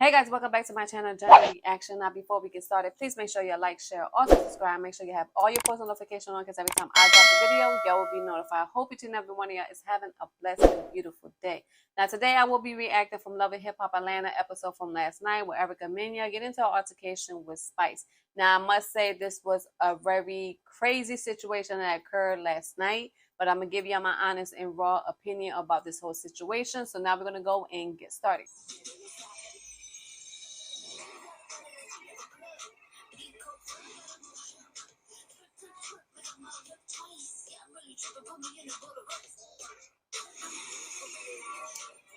Hey guys, welcome back to my channel, Journal Reaction. Now before we get started, please make sure you like, share, also subscribe. Make sure you have all your post notifications on because every time I drop a video, y'all will be notified. I hope each and every one of y'all is having a blessed and beautiful day. Now today I will be reacting from Love and Hip Hop Atlanta episode from last night where Mena get into an altercation with Spice. Now I must say this was a very crazy situation that occurred last night, but I'm going to give you my honest and raw opinion about this whole situation. So now we're going to go and get started.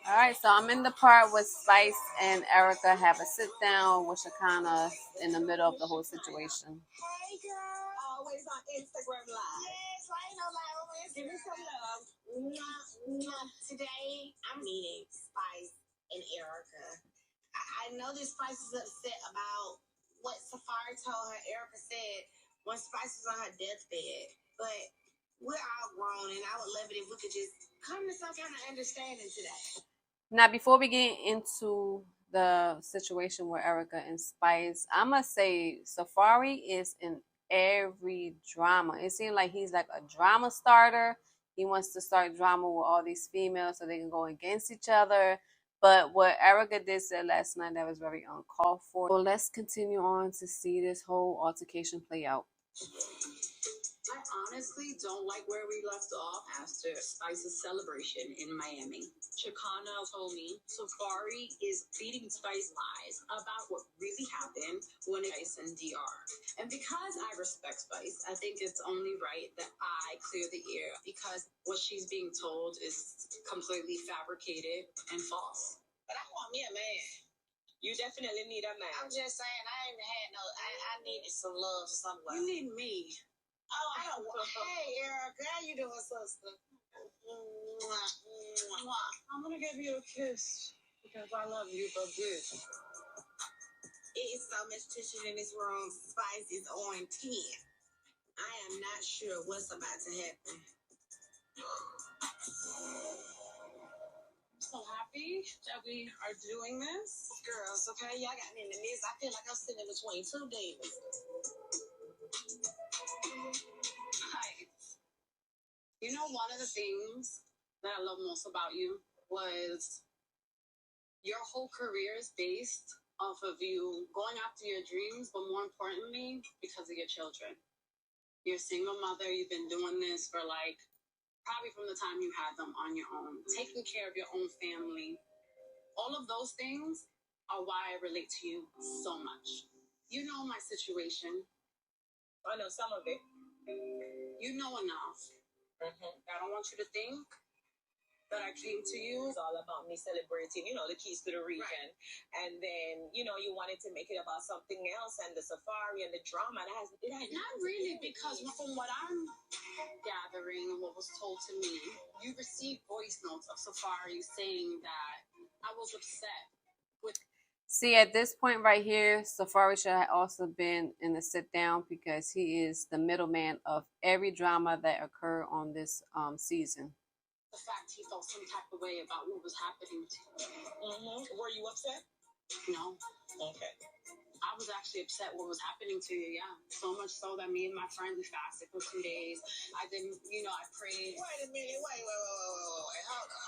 All right, so I'm in the part with Spice and Erica have a sit down with Shekinah in the middle of the whole situation. Hey girl, always on Instagram Live. Yes, right on live. Give me some love. Today, I'm meeting Spice and Erica. I know that Spice is upset about what Safari told her. Erica said when Spice was on her deathbed, but we're all grown, and I would love it if we could just come to some kind of understanding today. Now, before we get into the situation with Erica and Spice, I must say Safari is in every drama. It seems like he's like a drama starter. He wants to start drama with all these females so they can go against each other. But what Erica did say last night, that was very uncalled for. So let's continue on to see this whole altercation play out. I honestly don't like where we left off after Spice's celebration in Miami. Shekinah told me Safari is feeding Spice lies about what really happened when it's in DR. And because I respect Spice, I think it's only right that I clear the air because what she's being told is completely fabricated and false. But I want me a man. You definitely need a man. I'm just saying, I ain't had no. I needed some love somewhere. You need me. Oh, I don't want. Hey, Erica, how you doing, sister? I'm gonna give you a kiss because I love you for good. It is so much tension in this room. Spice is on 10. I am not sure what's about to happen. I'm so happy that we are doing this. Girls, okay? Y'all got me in the midst. I feel like I'm sitting in between two demons. Hi. You know, one of the things that I love most about you was your whole career is based off of you going after your dreams, but more importantly, because of your children. You're a single mother. You've been doing this for probably from the time you had them on your own, taking care of your own family. All of those things are why I relate to you so much. You know my situation. I know some of it. You know enough. I don't want you to think that I came to you. It's all about me celebrating, the keys to the region. Right. And then, you wanted to make it about something else and the safari and the drama. It has not really, because from what I'm gathering and what was told to me, you received voice notes of Safari saying that I was upset with. See, at this point right here, Safari should have also been in the sit down because he is the middleman of every drama that occurred on this season. The fact he felt some type of way about what was happening to you. Were you upset? No. Okay. I was actually upset what was happening to you, yeah. So much so that me and my friend, we fasted for 2 days. I didn't, I prayed. Wait a minute, wait, hold on.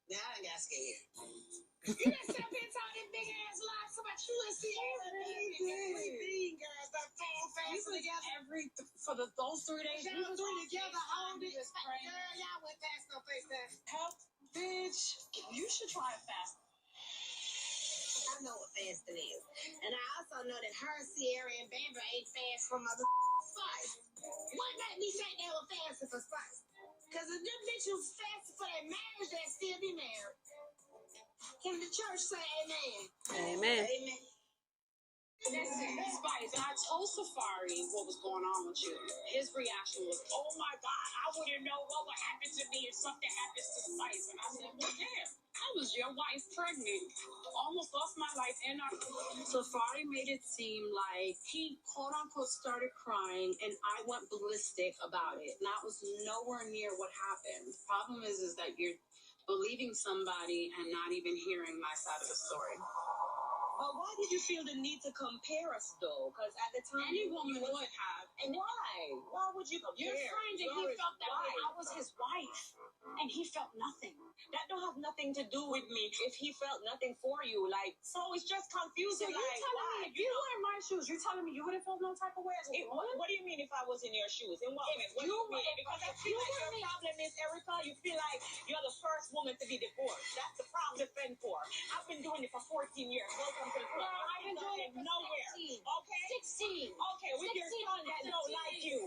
Now I got scared. You done sat up here talking big ass lies about you and Sierra. Everything, girl. Stop fasting together. For those 3 days, we was together all this. Girl, y'all went past no face there. Help, bitch. You should try a fast. I know what fasting is. And I also know that her, Sierra, and Bamber ain't fast from other Spice. What made me think they were fasting for Spice? Because if them bitches fasting for their marriage, they'd still be married. Can the church say amen? Amen. Amen. Listen, Spice, and I told Safari what was going on with you. His reaction was, oh my God, I wouldn't know what would happen to me if something happens to Spice. And I said, well, damn, I was your wife pregnant. Almost lost my life. And Safari made it seem like he, quote unquote, started crying and I went ballistic about it. And that was nowhere near what happened. The problem is that you're believing somebody and not even hearing my side of the story. But why did you feel the need to compare us, though? Because at the time, Any woman would have. And why? Why would you compare? You're friends, and he felt that way. I was his wife, and he felt nothing. That don't have nothing to do with me. If he felt nothing for you, like, so it's just So confusing. you're Like, telling why? me if you were in my shoes, you're telling me you wouldn't feel no type of way as a woman? What do you mean if I was in your shoes? In what way? What do you you mean? were- Because I if feel you like were your me- problem is, Erica, you feel like you're the first woman to be divorced. That's the problem to fend for. I've been doing it for 14 years. Welcome to the club. I've been doing it for nowhere. 16. Okay? 16. Okay, with your 16 son that don't like you.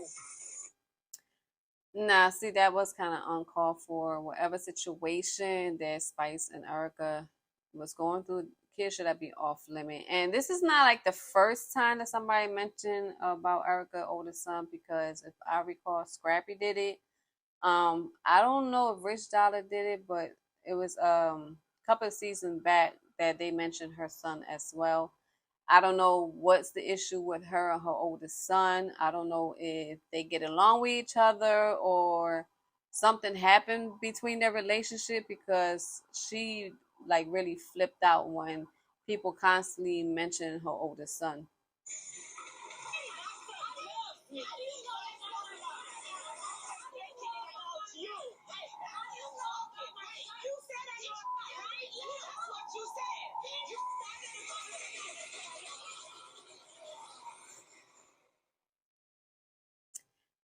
Nah, see, that was kind of uncalled for. Whatever situation that Spice and Erica was going through, kids should have been off limit. And this is not like the first time that somebody mentioned about Erica's oldest son, because if I recall, Scrappy did it. I don't know if Rich Dollar did it, but it was a couple of seasons back that they mentioned her son as well. I don't know what's the issue with her and her oldest son. I don't know if they get along with each other or something happened between their relationship, because she like really flipped out when people constantly mention her oldest son.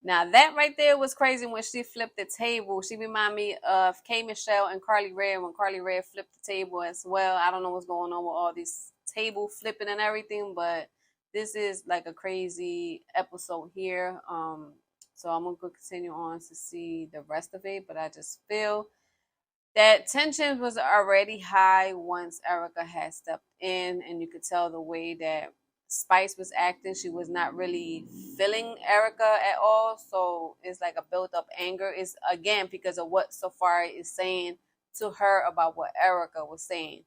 Now that right there was crazy when she flipped the table. She reminded me of K Michelle and Carly Rae when Carly Rae flipped the table as well. I don't know what's going on with all these table flipping and everything, but this is like a crazy episode here. So I'm gonna continue on to see the rest of it, but I just feel that tension was already high once Erica had stepped in, and you could tell the way that Spice was acting. She was not really feeling Erica at all. So it's like a built up anger. It's again because of what Safari is saying to her about what Erica was saying.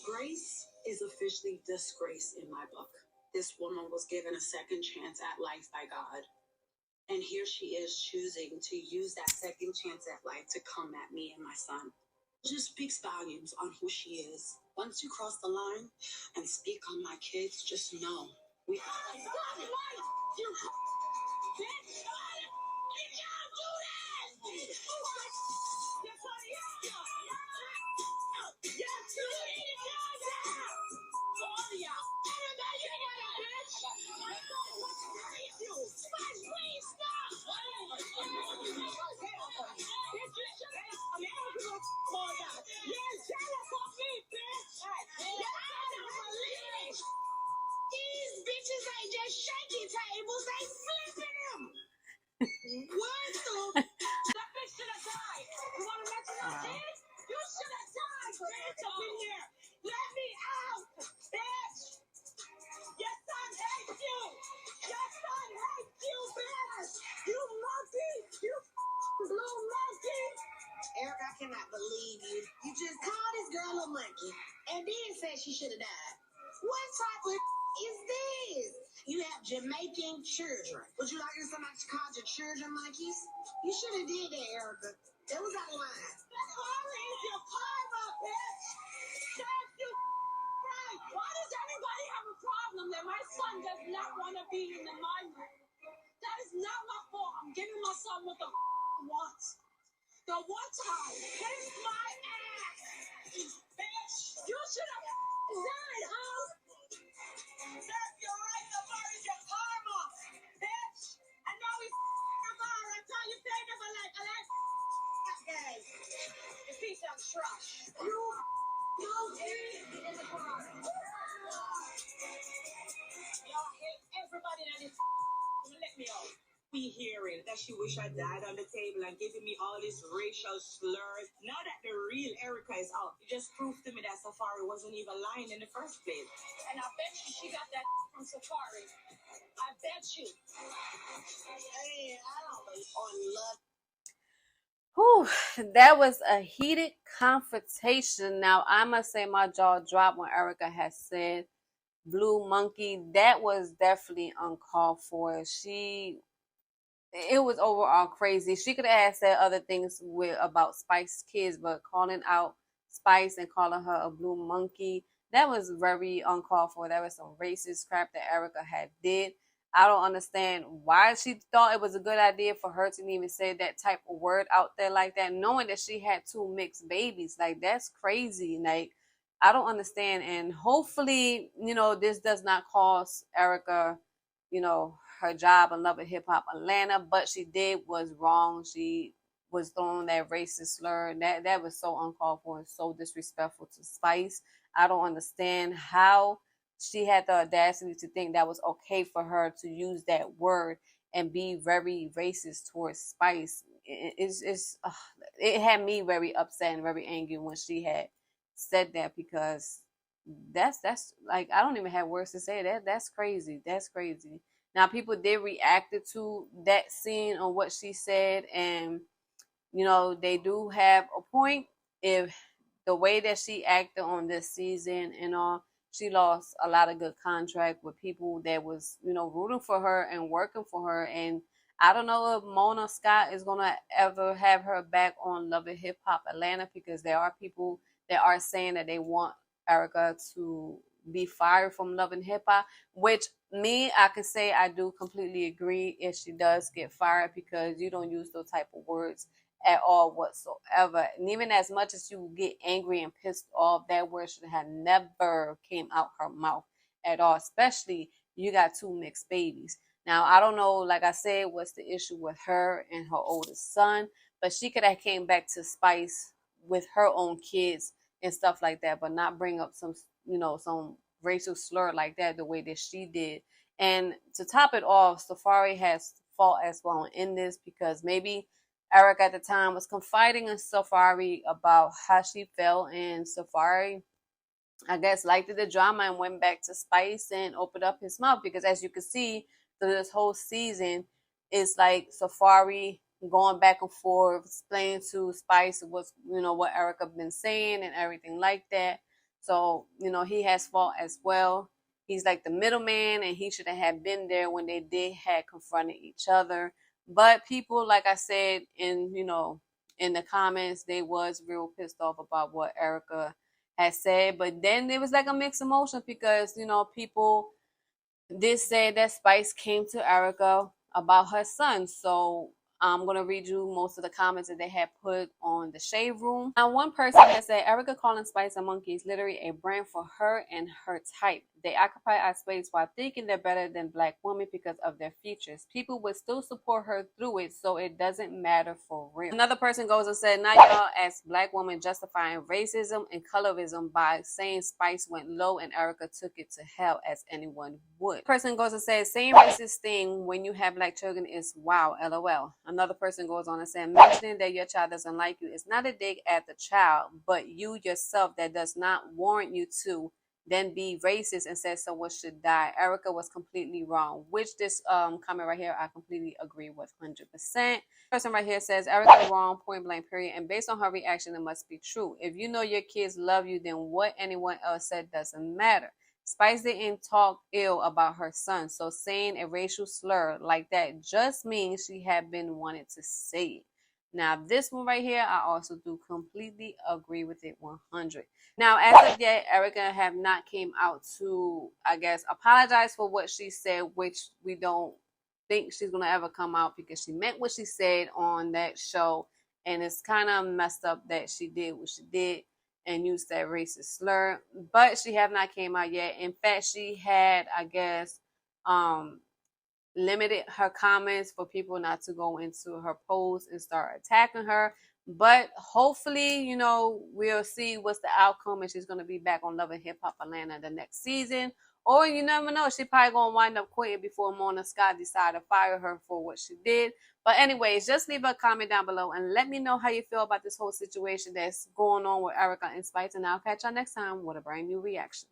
Grace is officially disgrace in my book. This woman was given a second chance at life by God. And here she is choosing to use that second chance at life to come at me and my son. It just speaks volumes on who she is. Once you cross the line and speak on my kids, just know we. These bitches ain't just shaking tables, they flipping them. What the? That bitch should have died. You want to mention that kid? You should have died, bitch, up in here. Let me out, bitch. Your son hates you. Your son hates you, bitch. You monkey. You blue monkey. Eric, I cannot believe you. You just called this girl a monkey and then said she should have died. What type of is this? You have Jamaican children. Would you like somebody to call your children monkeys? You should have did that, Erica. That was out of line. Karma is your karma, bitch. That's you right. Why does anybody have a problem that my son does not want to be in the limelight? That is not my fault. I'm giving my son what the wants. The one time, kiss my ass, bitch. You should have died, huh? That's your right to burn your karma, bitch. I know he's about it. I tell you, say never like a like that guy. You piece of trash. You in the car. Y'all hate everybody that is. Let me out. Me hearing that she wish I died on the table and giving me all these racial slurs. Now that the real Erica is out, it just proved to me that Safari wasn't even lying in the first place. And I bet you she got that from Safari. I bet you. Hey, I don't know. On love. Whew, that was a heated confrontation. Now, I must say my jaw dropped when Erica has said Blue Monkey. That was definitely uncalled for. It was overall crazy. She could have said other things about Spice Kids, but calling out Spice and calling her a blue monkey, that was very uncalled for. That was some racist crap that Erica had did. I don't understand why she thought it was a good idea for her to even say that type of word out there like that, knowing that she had two mixed babies. Like, that's crazy. Like, I don't understand. And hopefully, this does not cause Erica, her job in Love and Hip Hop Atlanta, but she did was wrong. She was throwing that racist slur. That was so uncalled for and so disrespectful to Spice. I don't understand how she had the audacity to think that was okay for her to use that word and be very racist towards Spice. It had me very upset and very angry when she had said that, because that's like, I don't even have words to say. That's crazy. That's crazy. Now, people did react to that scene on what she said, and they do have a point. If the way that she acted on this season and all, she lost a lot of good contract with people that was rooting for her and working for her. And I don't know if Mona Scott is gonna ever have her back on Love and Hip Hop Atlanta, because there are people that are saying that they want Erica to be fired from Love and Hip Hop, which I can say I do completely agree if she does get fired, because you don't use those type of words at all whatsoever. And even as much as you get angry and pissed off, that word should have never came out her mouth at all, especially you got two mixed babies. Now, I don't know, like I said, what's the issue with her and her oldest son, but she could have came back to Spice with her own kids and stuff like that, but not bring up some racial slur like that the way that she did. And to top it off, Safari has fault as well in this, because maybe Eric at the time was confiding in Safari about how she felt, and Safari, I guess, liked the drama and went back to Spice and opened up his mouth, because as you can see through this whole season, it's like Safari going back and forth, explaining to Spice what Erica been saying and everything like that. So, he has fault as well. He's like the middleman, and he should have been there when they did had confronted each other. But people, like I said, in the comments, they was real pissed off about what Erica had said. But then it was like a mixed emotion, because people did say that Spice came to Erica about her son. So I'm going to read you most of the comments that they had put on the Shade Room. Now, one person has said, Erica calling Spice a monkey is literally a brand for her and her type. They occupy our space while thinking they're better than Black women because of their features. People would still support her through it, so it doesn't matter for real. Another person goes and said, now y'all as Black women justifying racism and colorism by saying Spice went low and Erica took it to hell, as anyone would. Person goes and says, saying racist thing when you have Black children is wow, lol. Another person goes on and says, mentioning that your child doesn't like you is not a dig at the child, but you yourself that does not warrant you to then be racist and say someone should die. Erica was completely wrong, which this comment right here I completely agree with 100%. Person right here says Erica wrong, point blank, period, and based on her reaction it must be true. If you know your kids love you, then what anyone else said doesn't matter. Spice didn't talk ill about her son, so saying a racial slur like that just means she had been wanted to say it. Now, this one right here, I also do completely agree with it 100. Now, as of yet, Erica have not came out to, I guess, apologize for what she said, which we don't think she's going to ever come out, because she meant what she said on that show. And it's kind of messed up that she did what she did and used that racist slur. But she have not came out yet. In fact, she had, I guess, limited her comments for people not to go into her posts and start attacking her. But hopefully, we'll see what's the outcome, and she's going to be back on Love and Hip Hop Atlanta the next season. Or you never know, she probably going to wind up quitting before Mona Scott decide to fire her for what she did. But anyways, just leave a comment down below and let me know how you feel about this whole situation that's going on with Erica and Spice. And I'll catch y'all next time with a brand new reaction.